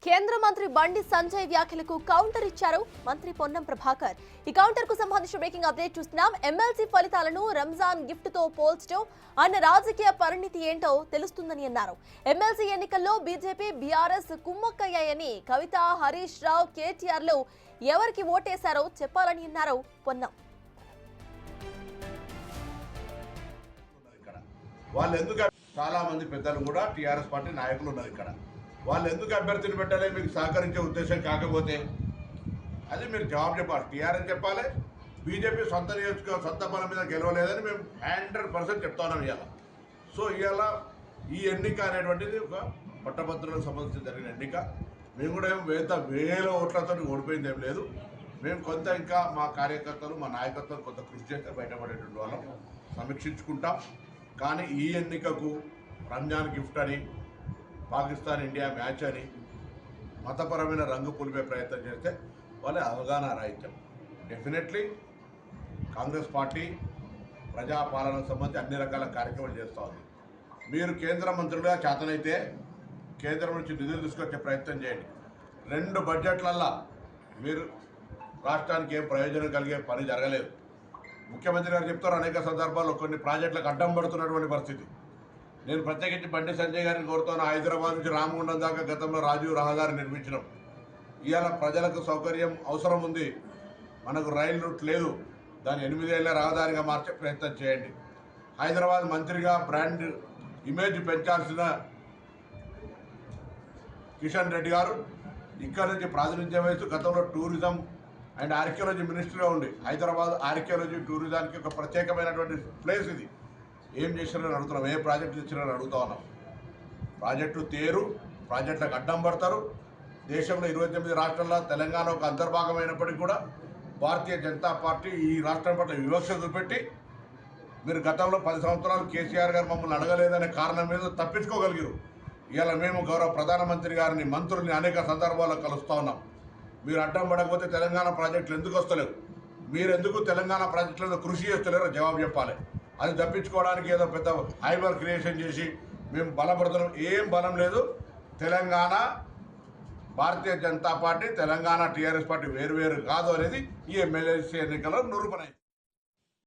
కేంద్ర మంత్రి బండి సంజయ్ వ్యాఖ్యలకు కౌంటర్ ఇచ్చారు మంత్రి పొన్నం ప్రభాకర్. ఈ కౌంటర్ కు సంబంధించిన బ్రేకింగ్ అప్డేట్ చూస్తున్నాం. ఎమ్మెల్సీ ఫలితాలను రంజాన్ గిఫ్ట్ తో పోల్చడం ఆయన రాజకీయ పరిణితి ఏంటో తెలుస్తుందని అన్నారు. ఎమ్మెల్సీ ఎన్నికల్లో బీజేపీ బీఆర్ఎస్ కుమ్మక్కయ్యాయని కవిత, హరీష్ రావు, కేటీఆర్ లు ఎవరికి ఓటేశారో చెప్పాలని అన్నారు పొన్నం. వాళ్ళు ఎందుకు చాలా మంది పెద్దలు కూడా టీఆర్ఎస్ పార్టీ నాయకులు ఉన్నారు ఇక్కడ. వాళ్ళు ఎందుకు అభ్యర్థిని పెట్టాలి మీకు సహకరించే ఉద్దేశం కాకపోతే అది మీరు జవాబు చెప్పాలి. టీఆర్ఎస్ చెప్పాలి, బీజేపీ సొంత సొంత బలం మీద గెలవలేదని మేము 100% చెప్తా ఉన్నాం ఇవాళ. సో ఇవాళ ఈ ఎన్నిక అనేటువంటిది ఒక పట్టభద్రులకు సంబంధించి జరిగిన ఎన్నిక. మేము కూడా వేల ఓట్లతో ఓడిపోయింది ఏం లేదు. మేము కొంత ఇంకా మా కార్యకర్తలు మా నాయకత్వం కొంత కృషి చేస్తే బయటపడేటువంటి వాళ్ళం సమీక్షించుకుంటాం. కానీ ఈ ఎన్నికకు రంజాన్ గిఫ్ట్ అని, పాకిస్తాన్ ఇండియా మ్యాచ్ అని మతపరమైన రంగు పులిపే ప్రయత్నం చేస్తే వాళ్ళ అవగాహన రాహిత్యం. డెఫినెట్లీ కాంగ్రెస్ పార్టీ ప్రజాపాలనకు సంబంధించి అన్ని రకాల కార్యక్రమాలు చేస్తూ ఉంది. మీరు కేంద్ర మంత్రులుగా చేతనైతే కేంద్రం నుంచి నిధులు తీసుకొచ్చే ప్రయత్నం చేయండి. 2 బడ్జెట్లల్లో మీరు రాష్ట్రానికి ఏం ప్రయోజనం కలిగే పని జరగలేదు. ముఖ్యమంత్రి గారు చెప్తారు అనేక సందర్భాల్లో కొన్ని ప్రాజెక్టులకు అడ్డం పడుతున్నటువంటి పరిస్థితి. నేను ప్రత్యేకించి బండి సంజయ్ గారిని కోరుతాను. హైదరాబాద్ నుంచి రామగుండం దాకా గతంలో రాజీవ్ రహదారి నిర్మించడం. ఇవాళ ప్రజలకు సౌకర్యం అవసరం ఉంది, మనకు రైలు రూట్ లేదు, దాన్ని 8 ఏళ్ల రహదారిగా మార్చే ప్రయత్నం చేయండి. హైదరాబాద్ మంత్రిగా బ్రాండ్ ఇమేజ్ పెంచాల్సిన కిషన్ రెడ్డి గారు ఇక్కడ నుంచి ప్రాతినిధ్యం వహిస్తూ గతంలో టూరిజం అండ్ ఆర్కియాలజీ మినిస్టర్గా ఉండి హైదరాబాద్ ఆర్కియాలజీ టూరిజానికి ఒక ప్రత్యేకమైనటువంటి ప్లేస్ ఇది. ఏం చేసినారని అడుగుతున్నాం, ఏ ప్రాజెక్టు తెచ్చినారని అడుగుతా ఉన్నాం. ప్రాజెక్టులు తేరు, ప్రాజెక్టులకు అడ్డం పడతారు. దేశంలో 29 రాష్ట్రాల్లో తెలంగాణ ఒక అంతర్భాగమైనప్పటికీ కూడా భారతీయ జనతా పార్టీ ఈ రాష్ట్రం పట్ల వివక్ష చూపెట్టి మీరు గతంలో 10 సంవత్సరాలు కేసీఆర్ గారు మమ్మల్ని అడగలేదనే కారణం మీద తప్పించుకోగలిగారు. ఇవాళ మేము గౌరవ ప్రధానమంత్రి గారిని, మంత్రుల్ని అనేక సందర్భాల్లో కలుస్తూ ఉన్నాం. మీరు అడ్డం పడకపోతే తెలంగాణ ప్రాజెక్టులు ఎందుకు వస్తలేవు, మీరు ఎందుకు తెలంగాణ ప్రాజెక్టులను కృషి చేస్తలేరో జవాబు చెప్పాలి. అది తప్పించుకోవడానికి ఏదో పెద్ద హైబర్ క్రియేషన్ చేసి మేము బలపడుతున్నాం. ఏం బలం లేదు. Telangana Bharatiya Janata party, Telangana TRS party వేరు కాదు అనేది ఈ ఎమ్మెల్యేసీ ఎన్నికల్లో నిరూపణ.